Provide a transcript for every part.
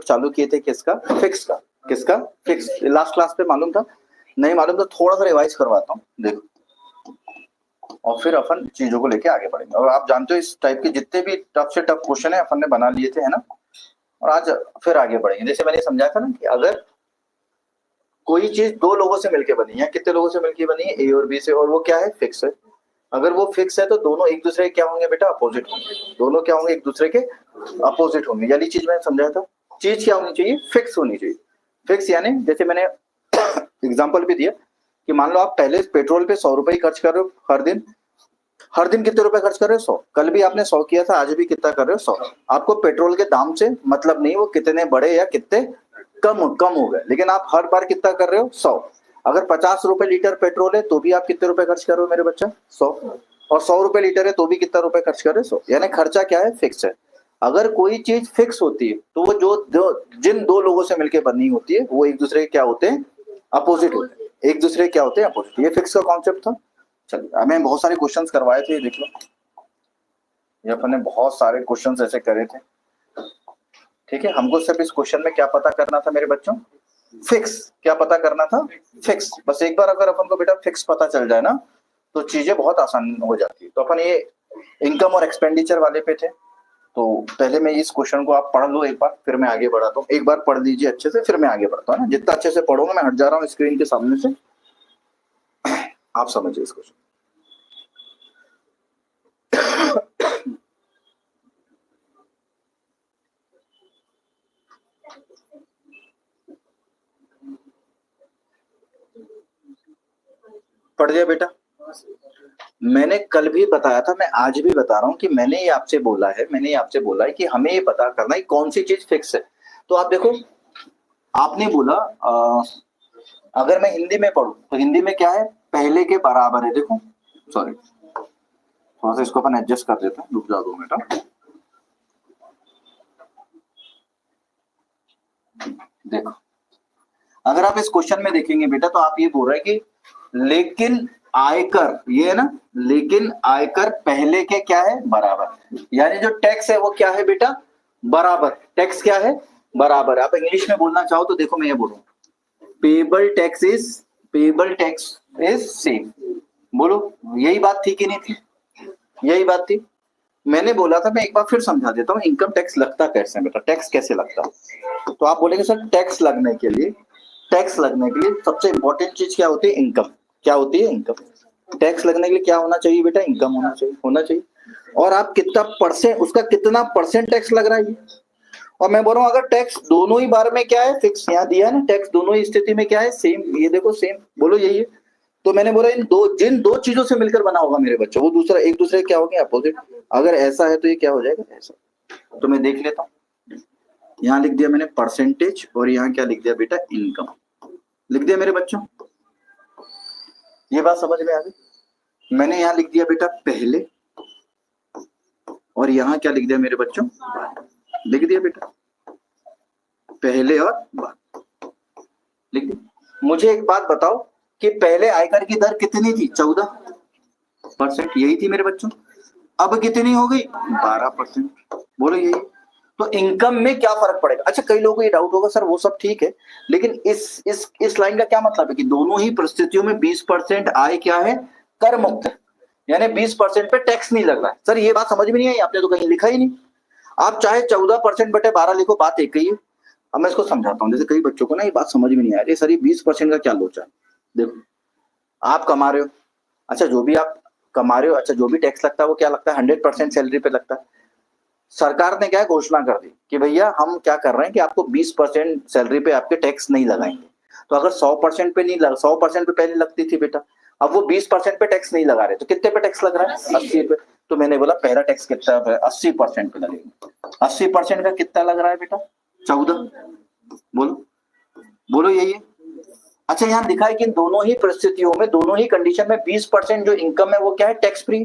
चालू किए थे किसका, फिक्स का। किसका, फिक्स। लास्ट क्लास पे मालूम था, नहीं मालूम तो थोड़ा सा रिवाइज करवाता हूँ, देखो, और फिर अपन चीजों को लेके आगे बढ़ेंगे। और आप जानते हो इस टाइप के जितने भी टफ से टफ क्वेश्चन है अपन ने बना लिए थे, है ना। और आज फिर आगे बढ़ेंगे। जैसे मैंने समझाया था ना कि अगर कोई चीज दो लोगों से मिलकर बनी है, कितने लोगों से मिलकर बनी है, ए और बी से, और वो क्या है, फिक्स है। अगर वो फिक्स है तो दोनों एक दूसरे के क्या होंगे बेटा, अपोजिट होंगे। दोनों क्या होंगे, एक दूसरे के अपोजिट होंगे। यानी चीज मैंने समझाया था, चीज क्या होनी चाहिए, फिक्स होनी चाहिए। फिक्स यानी जैसे मैंने एग्जांपल भी दिया कि मान लो आप पहले पेट्रोल पे 100 रुपए खर्च कर रहे हो हर दिन। हर दिन कितने रुपए खर्च कर रहे हो, 100। कल भी आपने 100 किया था, आज भी कितना कर रहे हो, 100। आपको पेट्रोल के दाम से मतलब नहीं, वो कितने बढ़े या कितने कम कम हो गए, लेकिन आप हर बार कितना कर रहे हो, 100। अगर 50 रुपए लीटर पेट्रोल है तो भी आप कितने रुपए खर्च कर रहे हो मेरे बच्चा, 100। और 100 रुपए लीटर है तो भी कितना रुपए खर्च कर रहे हो, 100। यानी खर्चा क्या है, फिक्स है। अगर कोई चीज फिक्स होती है तो वो जिन दो लोगों से मिलकर बनी होती है वो एक दूसरे के क्या होते हैं, अपोजिट होते हैं। एक दूसरे के क्या होते हैं, अपोजिट। ये फिक्स का कॉन्सेप्ट था। चलिए, हमें बहुत सारे क्वेश्चंस करवाए थे, देख लो, ये अपन ने बहुत सारे क्वेश्चंस ऐसे करे थे। ठीक है, हमको सिर्फ इस क्वेश्चन में क्या पता करना था मेरे बच्चों, फिक्स। क्या पता करना था, फिक्स। बस एक बार अगर अपन को बेटा फिक्स पता चल जाए ना तो चीजें बहुत आसान हो जाती है। तो अपन ये इनकम और एक्सपेंडिचर वाले पे थे, तो पहले मैं इस क्वेश्चन को आप पढ़ लो एक बार, फिर मैं आगे बढ़ाता हूँ। एक बार पढ़ लीजिए अच्छे से, फिर मैं आगे बढ़ता हूँ ना। जितना अच्छे से पढ़ूंगा, मैं हट जा रहा हूँ स्क्रीन के सामने से, आप समझिए इस क्वेश्चन। पढ़ दिया बेटा। मैंने कल भी बताया था, मैं आज भी बता रहा हूं कि मैंने ये आपसे बोला है कि हमें ये पता करना है कौन सी चीज फिक्स है। तो आप देखो, आपने बोला अगर मैं हिंदी में पढ़ूं तो हिंदी में क्या है, पहले के बराबर है। देखो, सॉरी, थोड़ा सा इसको अपन एडजस्ट कर देते हैं, रुक जाओ 2 मिनट। देखो, अगर आप इस क्वेश्चन में देखेंगे बेटा तो आप ये बोल रहे हैं कि लेकिन आयकर, ये है ना, लेकिन आयकर पहले के क्या है, बराबर। यानी जो टैक्स है वो क्या है बेटा, बराबर। टैक्स क्या है, बराबर। आप इंग्लिश में बोलना चाहो तो देखो, मैं ये बोलूं, पेबल टैक्स इज सेम। बोलो, यही बात थी कि नहीं थी, यही बात थी। मैंने बोला था, मैं एक बार फिर समझा देता हूँ, इनकम टैक्स लगता कैसे बेटा, टैक्स कैसे लगता। तो आप बोलेंगे सर टैक्स लगने के लिए सबसे इंपॉर्टेंट चीज क्या होती है, इनकम। क्या होती है, इनकम। टैक्स लगने के लिए क्या होना चाहिए बेटा, इनकम होना चाहिए। और आप कितना परसेंट, उसका कितना परसेंट टैक्स लग रहा है ये। और मैं बोल रहा हूँ अगर टैक्स दोनों ही बार में क्या है, फिक्स, यहाँ दिया है ना, टैक्स दोनों ही स्थिति में क्या है, सेम। ये देखो सेम, बोलो यही है। तो मैंने बोला जिन दो चीजों से मिलकर बना होगा मेरे बच्चों, वो दूसरा एक दूसरे क्या हो गया, अपोजिट। अगर ऐसा है तो ये क्या हो जाएगा, ऐसा। तो मैं देख लेता हूँ, यहाँ लिख दिया मैंने परसेंटेज, और यहाँ क्या लिख दिया बेटा, इनकम लिख दिया मेरे बच्चों। ये बात समझ में आ गई। मैंने यहाँ लिख दिया बेटा पहले, और यहाँ क्या लिख दिया मेरे बच्चों, लिख दिया बेटा पहले और बाद, लिख दिया। मुझे एक बात बताओ कि पहले आयकर की दर कितनी थी, 14%, यही थी मेरे बच्चों। अब कितनी हो गई, 12%। बोलो यही। तो इनकम में क्या फर्क पड़ेगा। अच्छा, कई लोगों को ये डाउट होगा, सर वो सब ठीक है, लेकिन इस लाइन का क्या मतलब है कि दोनों ही परिस्थितियों में 20% आय क्या है, कर मुक्त है। यानी 20% पे टैक्स नहीं लग रहा है। सर ये बात समझ में नहीं आई, आपने तो कहीं लिखा ही नहीं। आप चाहे 14% बटे 12 लिखो, बात एक ही है। अब मैं इसको समझाता हूँ। जैसे कई बच्चों को ना ये बात समझ में नहीं आ रही, सर ये 20% का क्या लोचा है। देखो, आप कमा रहे हो, अच्छा जो भी आप कमा रहे हो, अच्छा जो भी टैक्स लगता है वो क्या लगता है, 100% सैलरी पे लगता है। सरकार ने क्या घोषणा कर दी कि भैया हम क्या कर रहे हैं कि आपको 20% सैलरी पे आपके टैक्स नहीं लगाएंगे। तो अगर 100% पे नहीं लगा, 100% पे पहले लगती थी बेटा, अब वो 20% पे टैक्स नहीं लगा रहे, तो कितने पे टैक्स लग रहा है, 80 पे। तो मैंने बोला पहला टैक्स कितना है, 80% पे लगेगा। 80% का कितना लग रहा है बेटा, 14। बोलो बोलो यही है। अच्छा, यहाँ लिखा है कि दोनों ही परिस्थितियों में, दोनों ही कंडीशन में 20% जो इनकम है वो क्या है, टैक्स फ्री।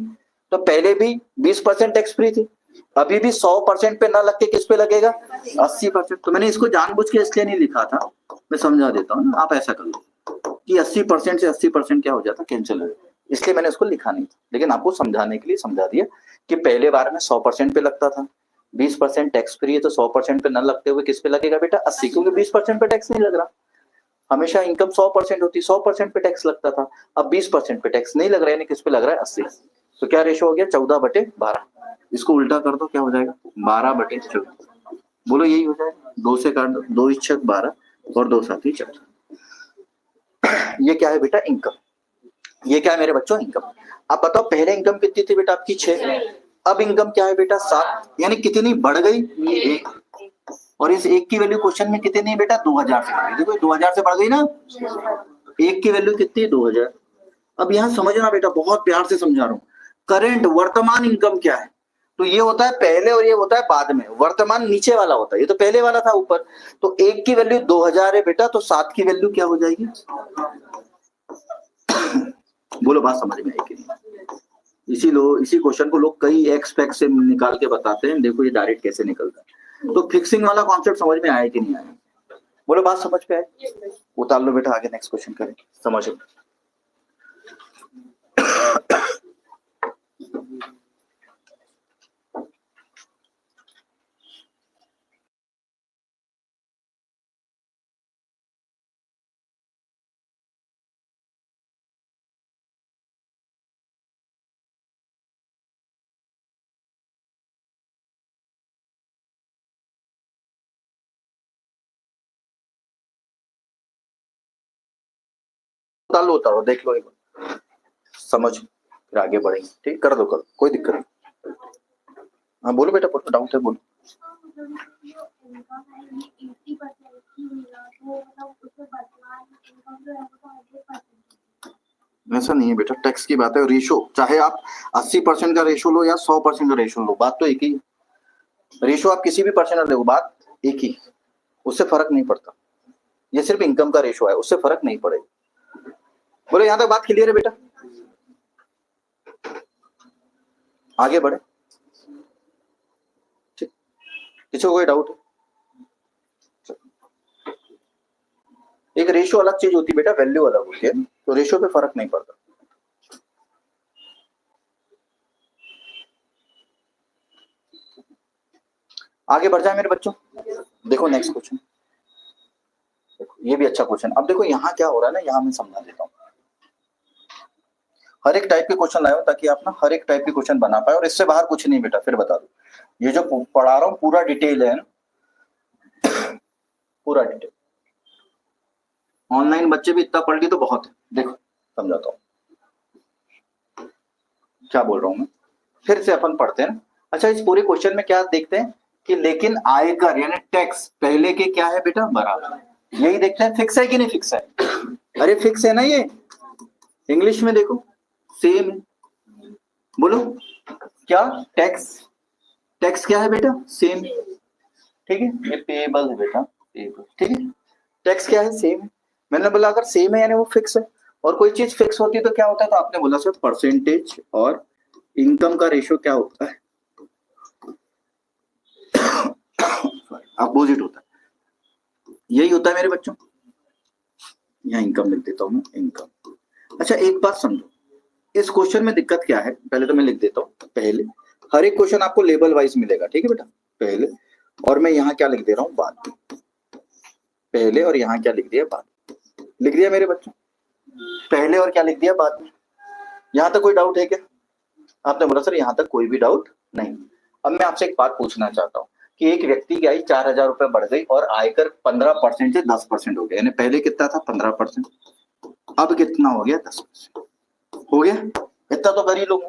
तो पहले भी 20% टैक्स फ्री थी, अभी भी 100% पे ना लग के किस पे लगेगा, 80%। तो मैंने इसको जानबूझ के इसलिए नहीं लिखा था, मैं समझा देता हूँ ना। आप ऐसा कर लो कि 80% से 80% क्या हो जाता, कैंसिल हो जाता, इसलिए मैंने उसको लिखा नहीं था। लेकिन आपको समझाने के लिए समझा दिया कि पहले बार में 100% पे लगता था, 20% टैक्स फ्री है तो 100% पे न लगते हुए किस पे लगेगा बेटा 80, क्योंकि 20% पे टैक्स नहीं लग रहा। हमेशा इनकम 100% होती, 100% पे टैक्स लगता था, अब 20% पे टैक्स नहीं लग रहा है, यानी किस पे लग रहा है 80। तो क्या रेशो हो गया 14/12। इसको उल्टा कर दो, क्या हो जाएगा 12/14। बोलो यही हो जाएगा, 2 से काट दो, 2 × 6 12 और 2 7 14। ये क्या है बेटा इनकम, ये क्या है मेरे बच्चों इनकम। अब बताओ पहले इनकम कितनी थी बेटा आपकी 6, अब इनकम क्या है बेटा 7, यानी कितनी बढ़ गई 1, और इस 1 की वैल्यू क्वेश्चन में कितनी है बेटा 2000 से बढ़ गई। देखो 2000 से बढ़ गई ना, 1 की वैल्यू कितनी है 2000। अब यहाँ समझना बेटा, बहुत प्यार से समझा रहा हूँ, करंट वर्तमान इनकम क्या है, तो ये होता है पहले और ये होता है बाद में, वर्तमान नीचे वाला होता है, ये तो पहले वाला था ऊपर। तो 1 की वैल्यू 2000 है बेटा, तो 7 की वैल्यू क्या हो जाएगी। बोलो बात समझ में आई कि नहीं। इसी क्वेश्चन को लोग कई एक्सपेक्ट से निकाल के बताते हैं, देखो ये डायरेक्ट कैसे निकलता है। तो फिक्सिंग वाला कॉन्सेप्ट समझ में आया कि नहीं आया, बोलो बात समझ पे आए, उतार लो बेटा, आगे नेक्स्ट क्वेश्चन करें, समझो। उतारो देख लो एक बार, समझ, फिर आगे बढ़ेंगे, ठीक, कर दो कोई दिक्कत नहीं। हाँ बोलो बेटा, बोलो डाउट है बोलो। ऐसा नहीं है बेटा, टैक्स की बात है, रेशो चाहे आप 80% का रेशो लो या 100% का रेशो लो, बात तो एक ही है। रेशो आप किसी भी परसेंट लो, बात एक ही, उससे फर्क नहीं पड़ता। ये सिर्फ इनकम का रेशो है, उससे फर्क नहीं पड़ेगा। बोलो यहां तक बात क्लियर है बेटा, आगे बढ़े, ठीक, किसी को कोई डाउट है। एक रेशियो अलग चीज होती है बेटा, वैल्यू अलग होती है, तो रेशियो पे फर्क नहीं पड़ता। आगे बढ़ जाए मेरे बच्चों, देखो नेक्स्ट क्वेश्चन, ये भी अच्छा क्वेश्चन। अब देखो यहाँ क्या हो रहा है ना, यहाँ मैं समझा देता हूँ। हर एक टाइप के क्वेश्चन लाए हो ताकि आप ना हर एक टाइप के क्वेश्चन बना पाए, और इससे बाहर कुछ नहीं बेटा, फिर बता दो, ये जो पढ़ा रहा हूँ पूरा डिटेल है, पूरा डिटेल। ऑनलाइन बच्चे भी इतना पढ़ लिए तो बहुत है, देखो समझाता हूँ क्या बोल रहा हूँ मैं, फिर से अपन पढ़ते हैं। अच्छा, इस पूरे क्वेश्चन में क्या देखते हैं कि लेकिन आयकर यानी टैक्स पहले के क्या है बेटा बराबर, यही देखते हैं फिक्स है कि नहीं फिक्स है। अरे फिक्स है ना, ये इंग्लिश में देखो सेम है, बोलो क्या टैक्स क्या है बेटा सेम, ठीक है, ये पेएबल है बेटा, पेएबल, ठीक है, टैक्स क्या है सेम है। मैंने बोला अगर सेम है यानी वो फिक्स है, और कोई चीज फिक्स होती है तो क्या होता है, तो आपने बोला सर परसेंटेज और इनकम का रेशियो क्या होता है, अपोजिट होता है, यही होता है मेरे बच्चों। यहाँ इनकम लिख देता हूँ मैं, इनकम। अच्छा एक बात समझो, इस क्वेश्चन में दिक्कत क्या है, पहले तो मैं लिख देता हूँ, पहले हर एक क्वेश्चन आपको लेबल वाइज मिलेगा, ठीक है बेटा, पहले, और मैं यहाँ क्या लिख दे रहा हूँ बाद, पहले और यहाँ क्या लिख दिया बाद, लिख दिया मेरे बच्चों, पहले और क्या लिख दिया बाद में। यहाँ तक कोई डाउट है क्या, आपने बोला सर यहाँ तक कोई भी डाउट नहीं। अब मैं आपसे एक बात पूछना चाहता हूँ कि एक व्यक्ति की आय 4000 रुपए बढ़ गई और आयकर 15% से 10% हो गया, यानी पहले कितना था 15%, अब कितना हो गया 10% हो गया, इतना तो कर ही लोगे,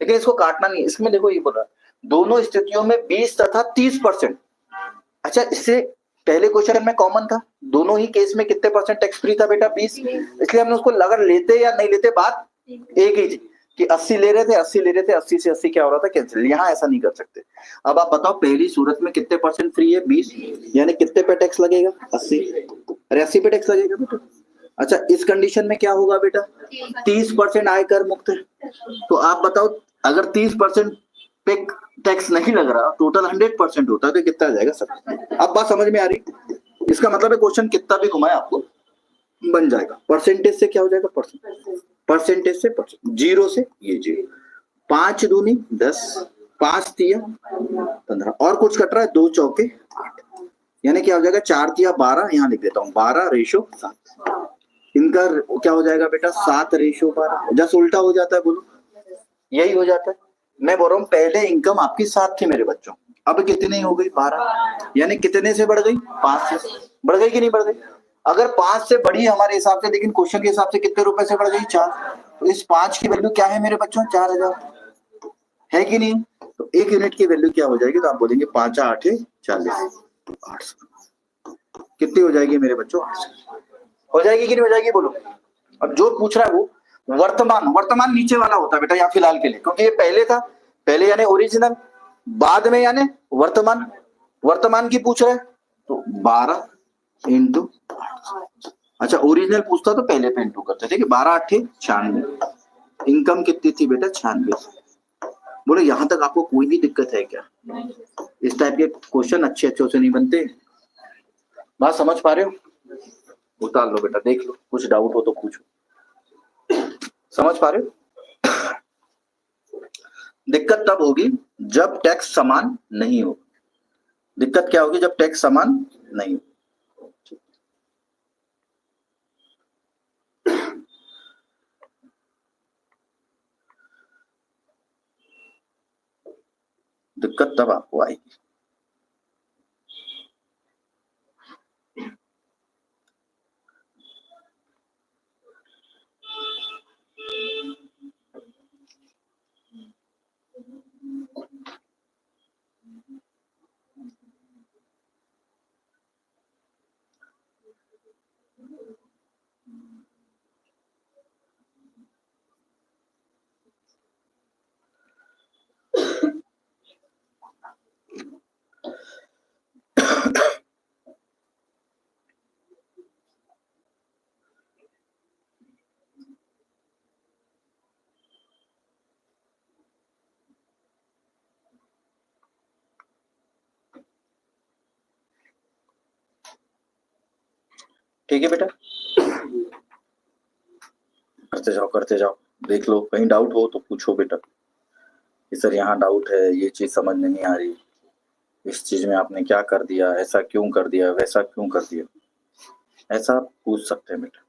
लेकिन इसको काटना नहीं। इसमें देखो ये बोल रहा दोनों स्थितियों में 20 तथा 30%। अच्छा, इससे पहले क्वेश्चन में कॉमन था, दोनों ही केस में कितने परसेंट टैक्स फ्री था बेटा 20, इसलिए हमने उसको अगर लेते या नहीं लेते बात एक ही थी कि 80 ले रहे थे 80 से 80 क्या हो रहा था कैंसिल, यहाँ ऐसा नहीं कर सकते। अब आप बताओ पहली सूरत में कितने परसेंट फ्री है 20, यानी कितने पे टैक्स लगेगा 80, अरे 80 पे टैक्स लगेगा बेटा। अच्छा इस कंडीशन में क्या होगा बेटा 30% आयकर मुक्त है, तो आप बताओ अगर 30% पे टैक्स नहीं लग रहा, टोटल 100% होता है तो कितना आ जाएगा सब। अब बात समझ में आ रही, इसका मतलब है क्वेश्चन कितना भी घुमाए आपको बन जाएगा। परसेंटेज से क्या हो जाएगा, परसेंटेज से परसेंट, जीरो से ये जीरो, 5 दूनी 10, 5 तिया 15 और कुछ कट रहा है, 2 चौके 8, यानी क्या हो जाएगा 4 तिया 12, यहाँ लिख देता हूँ 12:7। इनका क्या हो जाएगा बेटा 7:12, जस्ट उल्टा हो जाता है, बोलो यही हो जाता है। मैं बोल रहा हूँ पहले इनकम आपकी 7 थी मेरे बच्चों, अब कितनी हो गई 12, यानी कितने से बढ़ गई 5 से, बढ़ गई कि नहीं बढ़ गई? अगर 5 से बढ़ी हमारे हिसाब से, लेकिन क्वेश्चन के हिसाब से कितने रुपए से बढ़ गई 4, तो इस 5 की वैल्यू क्या है मेरे बच्चों 4000 है कि नहीं? तो 1 यूनिट की वैल्यू क्या हो जाएगी, तो आप बोलेंगे 5 8 40, 800 कितनी हो जाएगी मेरे बच्चों 800 हो जाएगी कि नहीं हो जाएगी बोलो। अब जो पूछ रहा है वो वर्तमान, वर्तमान नीचे वाला होता है बेटा या फिलहाल के लिए, क्योंकि ये पहले था, पहले यानी ओरिजिनल, बाद में यानी वर्तमान, वर्तमान की पूछ रहे हैं तो 12 इंटू, अच्छा ओरिजिनल पूछता तो पहले पे इंटू करते थे कि 12 8 96, इनकम कितनी थी बेटा 96। बोलो यहां तक आपको कोई भी दिक्कत है क्या? इस टाइप के क्वेश्चन अच्छे अच्छे से नहीं बनते, बात समझ पा रहे हो? उतार लो बेटा, देख लो, कुछ डाउट हो तो पूछो, समझ पा रहे हो? दिक्कत तब होगी जब टैक्स समान नहीं हो, दिक्कत क्या होगी जब टैक्स समान नहीं हो। दिक्कत तब आपको आएगी। ठीक है बेटा, करते जाओ, देख लो, कहीं डाउट हो तो पूछो बेटा कि सर यहाँ डाउट है, ये चीज समझ नहीं आ रही, इस चीज में आपने क्या कर दिया, ऐसा क्यों कर दिया, वैसा क्यों कर दिया, ऐसा आप पूछ सकते हैं बेटा।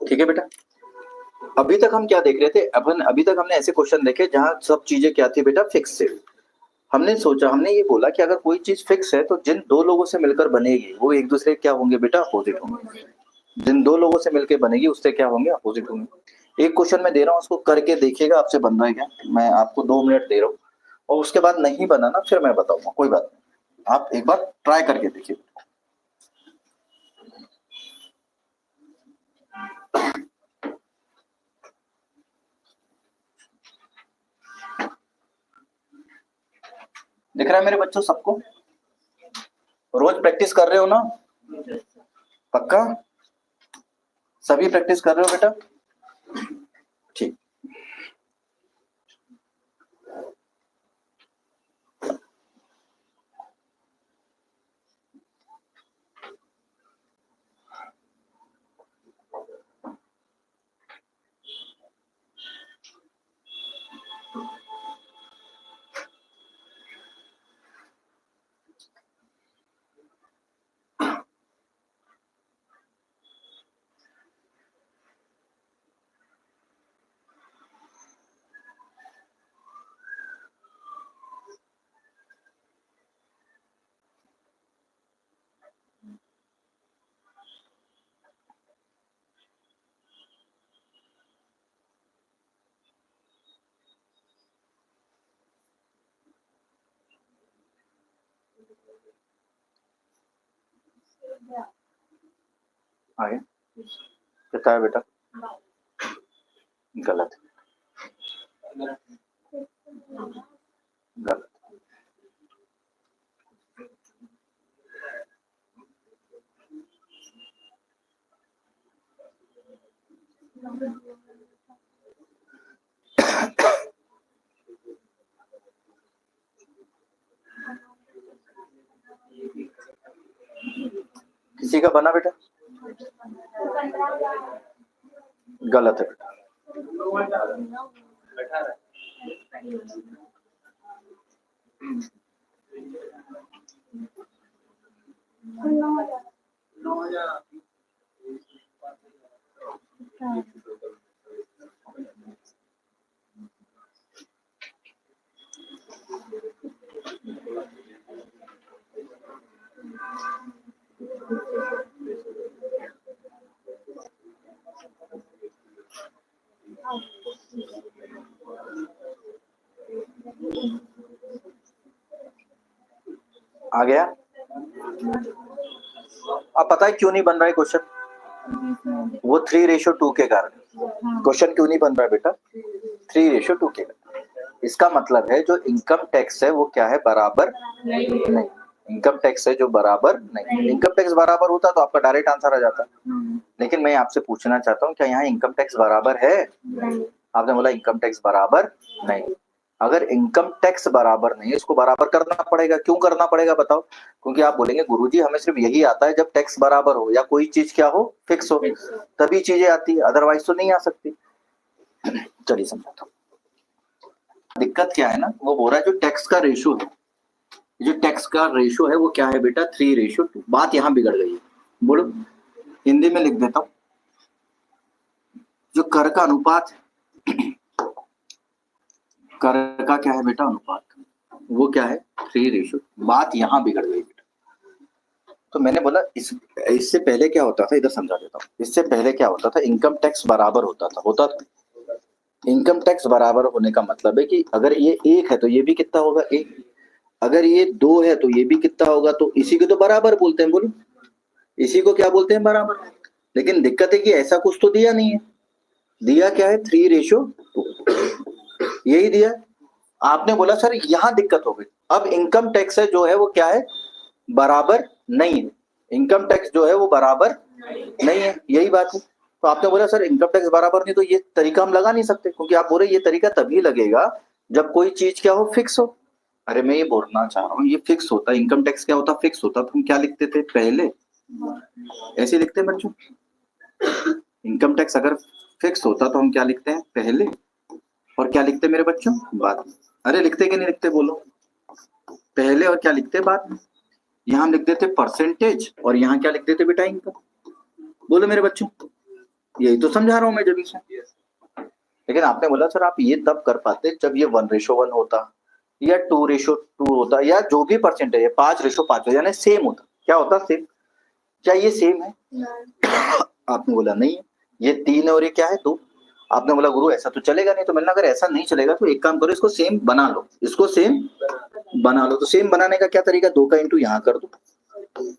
ठीक है बेटा, अभी तक हम क्या देख रहे थे, अपन अभी तक हमने ऐसे क्वेश्चन देखे जहां सब चीजें क्या थी बेटा फिक्स थे। हमने सोचा, हमने ये बोला कि अगर कोई चीज फिक्स है तो जिन दो लोगों से मिलकर बनेगी वो एक दूसरे क्या होंगे बेटा अपोजिट होंगे, जिन दो लोगों से मिलकर बनेगी उससे क्या होंगे अपोजिट होंगे। एक क्वेश्चन मैं दे रहा हूँ, उसको करके देखिएगा आपसे बन रहा है क्या, मैं आपको 2 मिनट दे रहा हूँ, और उसके बाद नहीं बना ना फिर मैं बताऊंगा, कोई बात नहीं, आप एक बार ट्राई करके देखिए। दिख रहा है मेरे बच्चों सबको? रोज प्रैक्टिस कर रहे हो ना? पक्का सभी प्रैक्टिस कर रहे हो बेटा? ठीक, आगे कितना है बेटा? गलत, गलत, किसी का बना बेटा? गलत है बेटा। आ गया? अब पता है क्यों नहीं बन रहा है क्वेश्चन? वो 3:2 के कारण। क्वेश्चन क्यों नहीं बन रहा है बेटा? 3:2 के कारण। इसका मतलब है जो इनकम टैक्स है वो क्या है? बराबर नहीं। इनकम टैक्स है जो बराबर नहीं। इनकम टैक्स बराबर होता तो आपका डायरेक्ट आंसर आ जाता। लेकिन मैं आपसे पूछना चाहता हूँ क्या यहाँ इनकम टैक्स बराबर है? आपने बोला इनकम टैक्स बराबर नहीं। अगर इनकम टैक्स बराबर नहीं है इसको बराबर करना पड़ेगा। क्यों करना पड़ेगा बताओ? क्योंकि आप बोलेंगे गुरुजी हमें सिर्फ यही आता है जब टैक्स बराबर हो या कोई चीज क्या हो? फिक्स हो, तभी चीजें आती है, अदरवाइज तो नहीं आ सकती। चलिए समझाता हूँ। दिक्कत क्या है ना, वो बोल रहा है जो टैक्स का रेशो है, जो टैक्स का रेशो है वो क्या है बेटा? 3:2। बात यहाँ बिगड़ गई है। बोलो, हिंदी में लिख देता हूँ। जो कर का अनुपात है, कर का क्या है बेटा? अनुपात, वो क्या है? 3:2। बात यहाँ बिगड़ गई बेटा। तो मैंने बोला इससे पहले क्या होता था, इधर समझा देता हूँ। इससे पहले क्या होता था? इनकम टैक्स बराबर होता था। इनकम टैक्स बराबर होने का मतलब है कि अगर ये 1 है तो ये भी कितना होगा? 1। अगर ये 2 है तो ये भी कितना होगा? तो इसी को तो बराबर बोलते हैं। बोलो, इसी को क्या बोलते हैं? बराबर। लेकिन दिक्कत है कि ऐसा कुछ तो दिया नहीं है। दिया क्या है? 3:2 यही दिया। आपने बोला सर यहाँ दिक्कत हो गई। अब इनकम टैक्स है जो है वो क्या है? बराबर नहीं है। इनकम टैक्स जो है वो बराबर नहीं है, यही बात है। तो आपने बोला सर इनकम टैक्स बराबर नहीं, तो ये तरीका हम लगा नहीं सकते, क्योंकि आप बोल रहे ये तरीका तभी लगेगा जब कोई चीज क्या हो? फिक्स हो। अरे मैं ये बोलना चाह रहा हूँ ये फिक्स होता, इनकम टैक्स क्या होता? फिक्स होता। तो हम क्या लिखते थे पहले? ऐसे लिखते हैं बच्चों। इनकम टैक्स अगर फिक्स होता तो हम क्या लिखते हैं? पहले। और क्या लिखते मेरे बच्चों? बाद में। अरे लिखते कि नहीं लिखते? बोलो, पहले और क्या लिखते बाद में? यहाँ हम लिख देते परसेंटेज और यहाँ क्या लिख देते बेटा? इनकम। बोलो मेरे बच्चों, यही तो समझा रहा हूँ मैं जब से। लेकिन आपने बोला सर आप ये तब कर पाते जब ये 1:1 होता या 2:2 होता या जो भी परसेंटेज है 5:5 यानी सेम होता। क्या होता? सेम। क्या ये सेम है? आपने बोला नहीं है, ये 3 है और ये क्या है? 2। आपने बोला गुरु ऐसा तो चलेगा नहीं। तो मैंने अगर ऐसा नहीं चलेगा तो एक काम करो, इसको सेम बना लो। इसको सेम बना लो। तो सेम बनाने का क्या तरीका? 2 का इंटू यहाँ कर दो।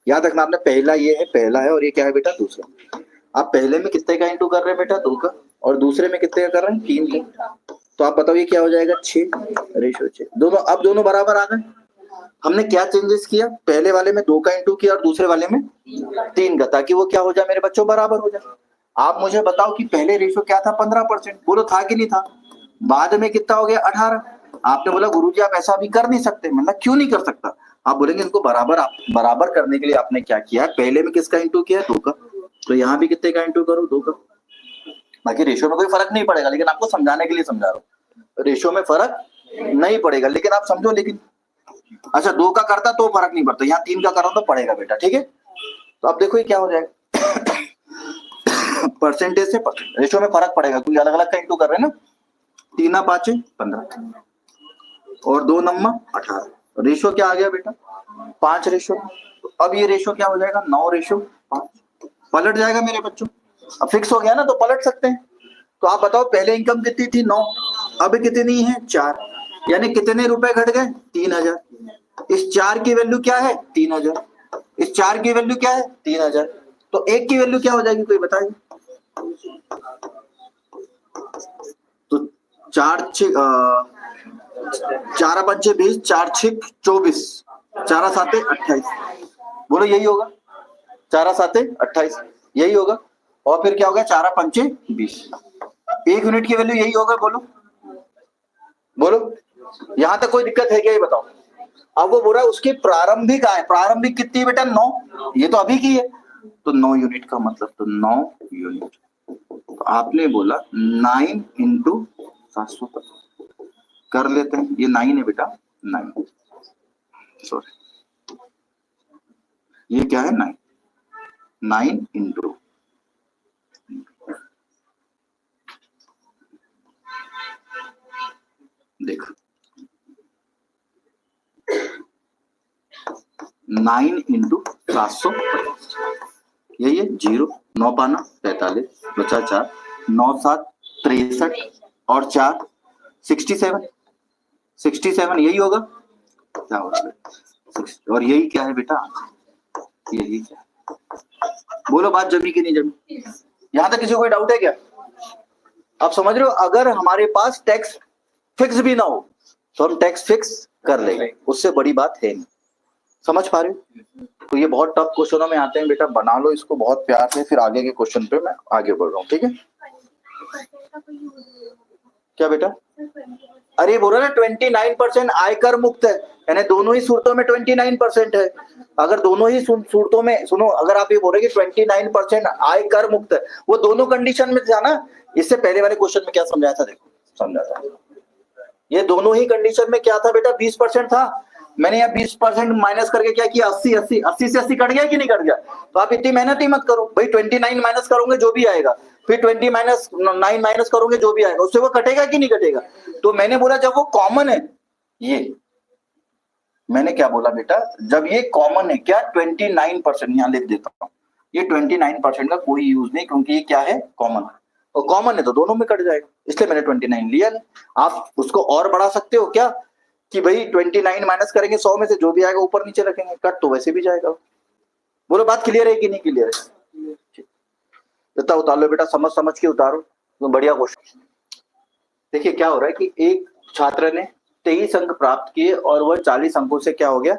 याद रखना आपने, पहला ये है, पहला है, और ये क्या है बेटा? दूसरा। आप पहले में कितने का इंटू कर रहे हैं बेटा? 2 का। और दूसरे में कितने का कर रहे हैं? 3 का। तो आप बताओ ये क्या हो जाएगा? 6:6। दोनों अब दोनों बराबर आ गए। हमने क्या चेंजेस किया? पहले वाले में 2 का इंटू किया और दूसरे वाले में 3 का, ताकि वो क्या हो जाए मेरे बच्चों? बराबर हो जाए। आप मुझे बताओ कि पहले रेशो क्या था? 15%। बोलो था कि नहीं था? बाद में कितना हो गया? 18। आपने बोला गुरुजी आप ऐसा भी कर नहीं सकते। मतलब क्यों नहीं कर सकता? आप बोलेंगे इनको बराबर करने के लिए आपने क्या किया? पहले में किसका इंटू किया? 2 का। तो यहाँ भी कितने का इंटू करो? 2 का। बाकी रेशो में कोई फर्क नहीं पड़ेगा, लेकिन आपको समझाने के लिए समझा रहा हूँ। रेशो में फर्क नहीं पड़ेगा, लेकिन आप समझो। लेकिन अच्छा 2 का करता तो फर्क नहीं पड़ता, यहाँ 3 का करो तो पड़ेगा बेटा। ठीक है, तो अब देखो ये क्या हो जाएगा। परसेंटेज से रेशो में फर्क पड़ेगा क्योंकि अलग अलग का इंटू कर रहे हैं ना। 3 5 15 और 2 9 18। रेशो क्या आ गया बेटा? 5:। अब ये रेशो क्या हो जाएगा? 9:5। पलट जाएगा मेरे बच्चों। अब फिक्स हो गया ना, तो पलट सकते हैं। तो आप बताओ पहले इनकम कितनी थी? 9। अब कितनी है? 4। यानी कितने रुपए घट गए? 3000। इस 4 की वैल्यू क्या है? 3000। इस 4 की वैल्यू क्या है? 3000। तो 1 की वैल्यू क्या हो जाएगी? कोई बताइए। तो 4 5 20, 4 6 24, 4 7 28। बोलो यही होगा। 4 7 28 यही होगा। और फिर क्या हो गया? 4 5 20। 1 यूनिट की वैल्यू यही होगा। बोलो बोलो, यहां तक कोई दिक्कत है क्या? ये बताओ। अब वो बोल रहा है उसकी प्रारंभिक आय, प्रारंभिक कितनी है बेटा? 9। ये तो अभी की है। तो 9 यूनिट का मतलब तो 9 यूनिट। तो आपने बोला 9 इंटू 750 कर लेते हैं। ये 9 है बेटा, 9 सॉरी ये क्या है 9 9 इंटू देख 9 इंटू 750 यही है। 0 9 पाना 45 बचा 4 9 7 63 और 4 67 यही होगा क्या होगा। और यही क्या है बेटा, यही क्या है? बोलो बात जमी कि नहीं जमी? यहां तक किसी को कोई डाउट है क्या? आप समझ रहे हो? अगर हमारे पास टैक्स फिक्स भी ना हो तो हम टैक्स फिक्स कर लेंगे, उससे बड़ी बात है नहीं। समझ पा रहे हो? तो ये बहुत टफ क्वेश्चनों में आते हैं बेटा, बना लो इसको बहुत प्यार से, फिर आगे के क्वेश्चन पे मैं आगे बढ़ रहा हूँ। ठीक है क्या बेटा? अरे बोलो ना 29% आयकर मुक्त है, यानी दोनों ही सूरतों में 29% है। अगर दोनों ही सूरतों में सुनो, अगर आप ये बोल रहे कि 29% आयकर मुक्त है, वो दोनों कंडीशन में था ना। इससे पहले वाले क्वेश्चन में क्या समझाया था? देखो समझाया था, ये दोनों ही कंडीशन में क्या था बेटा, 20% था। मैंने यहाँ 20% माइनस करके क्या किया, 80 से 80 कट गया कि नहीं कट गया? तो आप इतनी मेहनत ही मत करो भाई, 29 माइनस करोगे जो भी आएगा, फिर 20 माइनस 9 माइनस करोगे जो भी आएगा, उससे वो कटेगा कि नहीं कटेगा? तो मैंने बोला जब वो कॉमन है, ये मैंने क्या बोला बेटा, जब ये कॉमन है क्या 29%, यहाँ लिख देता हूँ, ये 29% का कोई यूज नहीं, क्योंकि ये क्या है कॉमन है, और कॉमन है तो दोनों में कट जाएगा, इसलिए मैंने 29 लिया नहीं। आप उसको और बढ़ा सकते हो क्या कि भाई 29 माइनस करेंगे 100 में से जो भी आएगा ऊपर नीचे रखेंगे, कट तो वैसे भी जाएगा। बोलो बात क्लियर है कि नहीं क्लियर है? इतना उतार लो बेटा, समझ समझ के उतारो, तो बढ़िया क्वेश्चन। देखिए क्या हो रहा है कि एक छात्र ने 23 अंक प्राप्त किए और वह 40 अंकों से क्या हो गया,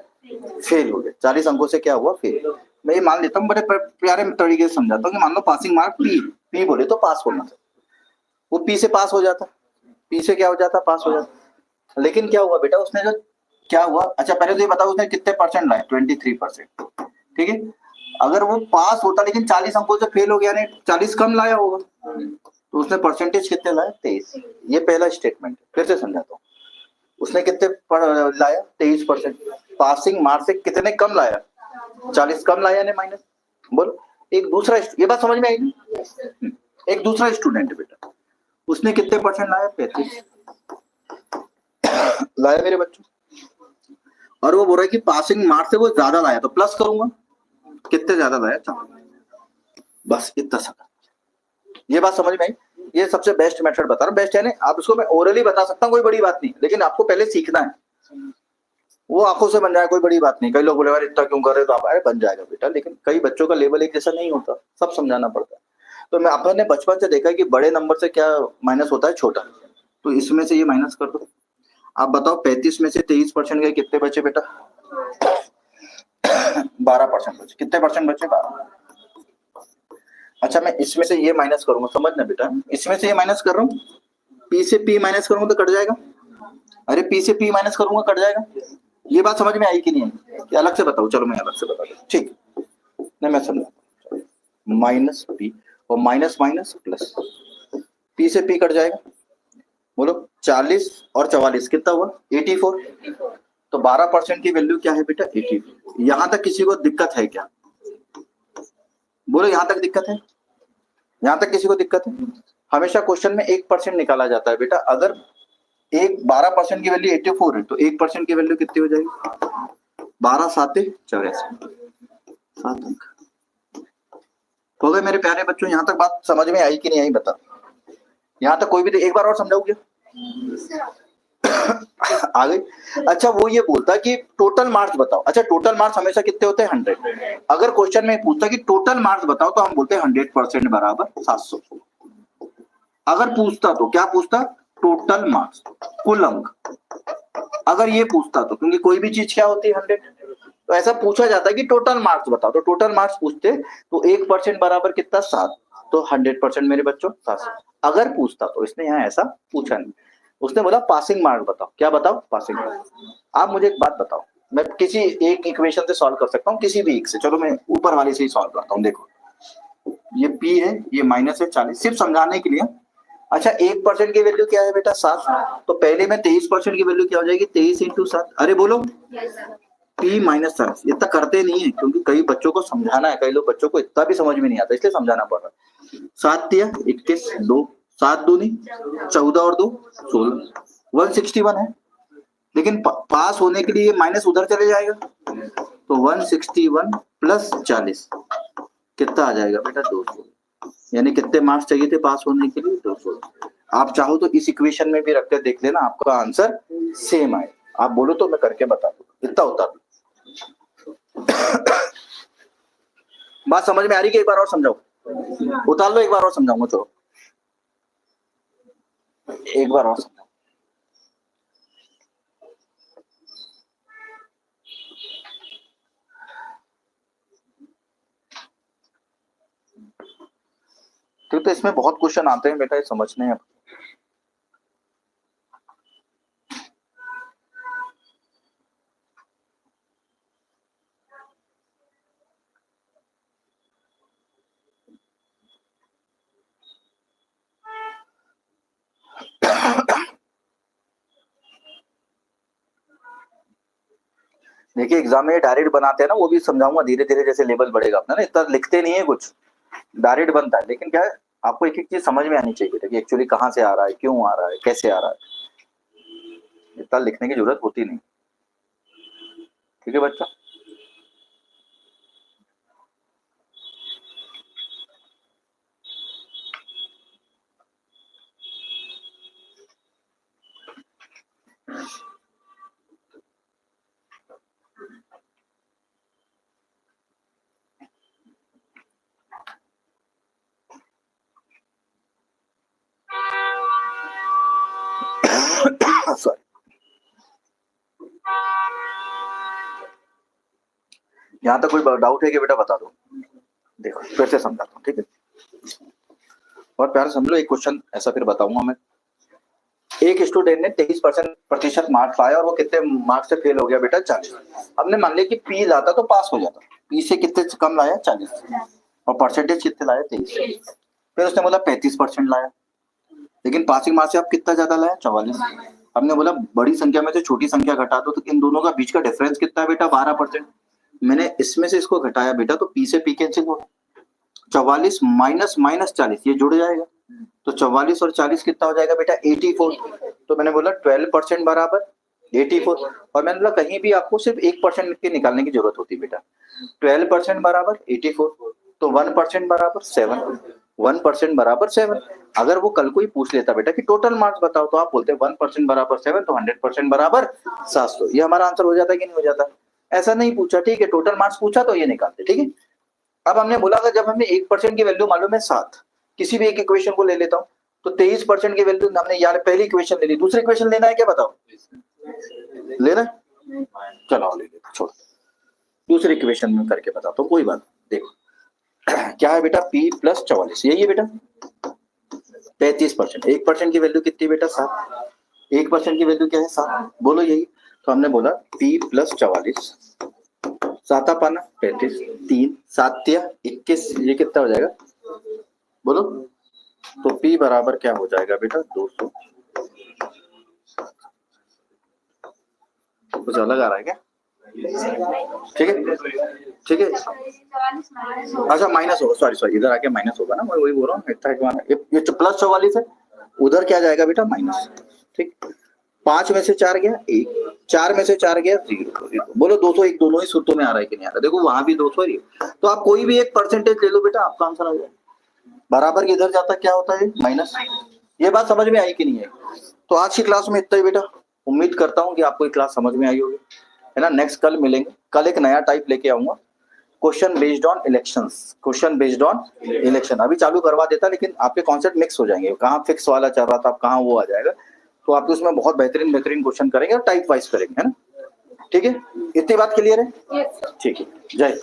फेल हो गया। 40 अंकों से क्या हुआ, फेल। मैं ये मान लेता हूँ, बड़े प्यारे तरीके से समझाता हूँ कि मान लो पासिंग मार्क पी बोले तो पास होना था, वो पी से पास हो जाता, पी से क्या हो जाता, पास हो जाता। लेकिन क्या हुआ बेटा, उसने जो क्या हुआ, अच्छा पहले तो ये बताओ उसने कितने परसेंट लाए, 23%। ठीक है, अगर वो पास होता लेकिन 40 अंकों से फेल हो गया, नहीं 40 कम लाया होगा, तो उसने परसेंटेज कितने लाए, 23। ये पहला स्टेटमेंट, फिर से समझाता हूँ। उसने कितने लाया, 23%। पासिंग मार्क्स से कितने कम लाया, 40 कम लाया ने माइनस। बोलो एक दूसरा, ये बात समझ में आई नहीं? एक दूसरा स्टूडेंट बेटा, उसने कितने परसेंट लाया, 35 लाया मेरे बच्चों, और वो बोल रहा है कि पासिंग मार्क्स से वो ज्यादा लाया, तो प्लस करूंगा, कितने ज्यादा लाया, 4। बस इतना सा। ये बात समझ में आई? ये सबसे बेस्ट मेथड बता रहा हूँ, बेस्ट है ना, आप इसको मैं ओरली बता सकता हूँ, कोई बड़ी बात नहीं, लेकिन आपको पहले सीखना है। वो आंखों से बन जाए कोई बड़ी बात नहीं। कई लोग बोले यार इतना क्यों कर रहे, तो आप अरे बन जाएगा बेटा, लेकिन कई बच्चों का लेवल एक जैसा नहीं होता, सब समझाना पड़ता है। तो मैं आपने बचपन से देखा है कि बड़े नंबर से क्या माइनस होता है, छोटा, तो इसमें से ये माइनस कर दो। आप बताओ 35 में से 23% गए, कितने बचे बेटा, 12% बचे। कितने परसेंट बचे, 12। अच्छा मैं इसमें से ये माइनस करूंगा, समझना बेटा, इसमें से ये माइनस कर रहा हूँ, पी से पी माइनस करूंगा तो कट जाएगा, अरे पी से पी माइनस करूंगा कट जाएगा। ये बात समझ में आई कि नहीं आई, कि अलग से बताऊं? चलो मैं अलग से बता दूं, ठीक नहीं, मैं समझा। माइनस पी और माइनस माइनस प्लस, पी से पी कट जाएगा। बोलो 40 और 44 कितना हुआ, 84। तो 12% की वैल्यू क्या है बेटा, 84। यहां तक किसी को दिक्कत है क्या? बोलो यहां तक दिक्कत है? यहां तक किसी को दिक्कत है? हमेशा क्वेश्चन में 1% निकाला जाता है बेटा। अगर 12% की वैल्यू 84 है तो 1% की वैल्यू कितनी हो जाएगी, 12 7 84, 7 अंक हो गए मेरे प्यारे बच्चों। यहां तक बात समझ में आई कि नहीं आई बता? यहां तक कोई भी एक बार और समझाऊं क्या? आ गई। अच्छा वो ये बोलता कि टोटल मार्क्स बताओ। अच्छा टोटल मार्क्स हमेशा कितने होते हैं, 100। अगर क्वेश्चन में पूछता कि टोटल मार्क्स बताओ तो हम बोलते हैं 100% बराबर 700। अगर पूछता तो क्या पूछता, टोटल मार्क्स, कुल अंक। अगर ये पूछता तो, क्योंकि कोई भी चीज क्या होती है 100, तो ऐसा पूछा जाता है कि टोटल मार्क्स बताओ, तो टोटल मार्क्स पूछते तो 1% बराबर कितना, 7। तो 100% मेरे बच्चों 700। अगर पूछता तो, इसने यहाँ ऐसा पूछा नहीं, उसने बोला पासिंग मार्क बताओ। क्या बताओ, पासिंग मार्क। आप मुझे एक बात बताओ, मैं किसी एक इक्वेशन से सॉल्व कर सकता हूँ, किसी भी एक से। चलो मैं ऊपर वाले से ही सॉल्व करता हूँ। देखो ये P है, ये -40, सिर्फ समझाने के लिए। अच्छा 1% की वैल्यू क्या है बेटा 7, तो पहले में 23% की वैल्यू क्या हो जाएगी 23 × 7। अरे बोलो P -40। इतना करते नहीं है क्योंकि कई बच्चों को समझाना है, कई लोग बच्चों को इतना भी समझ में नहीं आता, इसलिए समझाना पड़ रहा है। 7 × 21, 2, 7 दूनी 14 और 2 16, 161 है। लेकिन पास होने के लिए माइनस उधर चले जाएगा, तो 161 + 40 कितना आ जाएगा बेटा 200। यानी कितने मार्क्स चाहिए थे पास होने के लिए 200। आप चाहो तो इस इक्वेशन में भी रखकर देख लेना, आपका आंसर सेम आए। आप बोलो तो मैं करके बता दूं, इतना होता है। बात समझ में आ रही कि एक बार और समझाओ? उतार लो, एक बार और समझाऊंगा। चलो एक बार और समझाओ। तो इसमें बहुत क्वेश्चन आते हैं बेटा, ये समझने हैं। देखिए एग्जाम में डायरेक्ट बनाते हैं ना, वो भी समझाऊंगा धीरे धीरे, जैसे लेवल बढ़ेगा अपना ना। इतना लिखते नहीं है कुछ, डायरेक्ट बनता है। लेकिन क्या है, आपको एक एक चीज समझ में आनी चाहिए कि एक्चुअली कहाँ से आ रहा है, क्यों आ रहा है, कैसे आ रहा है। इतना लिखने की जरूरत होती नहीं। ठीक है बच्चा? सॉरी, यहाँ तक कोई डाउट है कि बेटा बता दो? देखो फिर से समझाता हूँ, ठीक है? और प्यार समझ लो, एक क्वेश्चन ऐसा फिर बताऊंगा मैं। एक स्टूडेंट ने 23% मार्क्स पाया और वो कितने मार्क्स से फेल हो गया बेटा 40। हमने मान लिया कि पी लाता तो पास हो जाता, पी से कितने कम लाया 40, और परसेंटेज कितने लाया 23। फिर उसने बोला 35% लाया, लेकिन पासिंग मार्क्स से आप कितना ज्यादा लाया 44। हमने बोला बड़ी संख्या में से छोटी संख्या घटा दो, तो इन दोनों का बीच का डिफरेंस कितना है बेटा 12%। मैंने इसमें से इसको घटाया बेटा, तो पी से पी कैंसिल हो, 44 माइनस 40 ये जुड़ जाएगा, तो 44 और 40 कितना हो जाएगा बेटा 84। तो मैंने बोला 12% बराबर 84, और मैंने बोला कहीं भी आपको सिर्फ 1% के निकालने की जरूरत होती है बेटा। 12% बराबर 84, तो 1% बराबर 7, 1% बराबर 7। अगर वो कल को ही पूछ लेता बेटा कि टोटल मार्क्स बताओ, तो आप बोलते 1% बराबर 7, तो 100% बराबर 700। ये हमारा आंसर हो जाता है कि नहीं हो जाता? ऐसा नहीं पूछा, ठीक है, टोटल मार्क्स पूछा तो ये निकालते, ठीक है। अब हमने बोला था जब हमें 1% की वैल्यू मालूम है 7, किसी भी एक इक्वेशन को ले लेता हूँ, तो 23% की वैल्यू हमने यार पहली इक्वेशन ले ली, दूसरी इक्वेशन लेना है क्या बताओ? लेना है? चलो ले लेते, छोड़। दूसरी इक्वेशन में करके बताता हूँ, कोई बात। देखो क्या है बेटा P + 44, यही है बेटा 35%। 1% की वैल्यू कितनी बेटा 7, 1% की वैल्यू क्या है 7, बोलो यही। तो हमने बोला P + 44, 7 पाना 35, 3 7 21, ये कितना हो जाएगा बोलो? तो P बराबर क्या हो जाएगा बेटा 200। कुछ अलग आ रहा है क्या? ठीक है, ठीक है। अच्छा माइनस होगा, सॉरी इधर आके माइनस होगा ना, मैं वही बोल रहा हूँ। इतना ये +44 है, उधर क्या जाएगा बेटा माइनस। ठीक, 5 में से 4 गया 1, 4 में से 4 गया 0। बोलो 201 दोनों ही सूत्रों में आ रहा है कि नहीं आ रहा? देखो वहां भी 200 है, तो आप कोई भी एक परसेंटेज ले लो बेटा, आपका आंसर आ जाएगा। बराबर के इधर जाता क्या होता है माइनस। ये बात समझ में आई कि नहीं है? तो आज की क्लास में इतना ही बेटा। उम्मीद करता हूँ कि आपको ये क्लास समझ में आई होगी, है ना। नेक्स्ट कल मिलेंगे, कल एक नया टाइप लेके आऊंगा, question based on elections. Question based on election अभी चालू करवा देता, लेकिन आपके कॉन्सेप्ट मिक्स हो जाएंगे, कहाँ फिक्स वाला चल रहा था कहाँ वो आ जाएगा। तो आपके उसमें बहुत बेहतरीन क्वेश्चन करेंगे और टाइप वाइज करेंगे, है ना। ठीक है, इतनी बात क्लियर है? ठीक है, जय।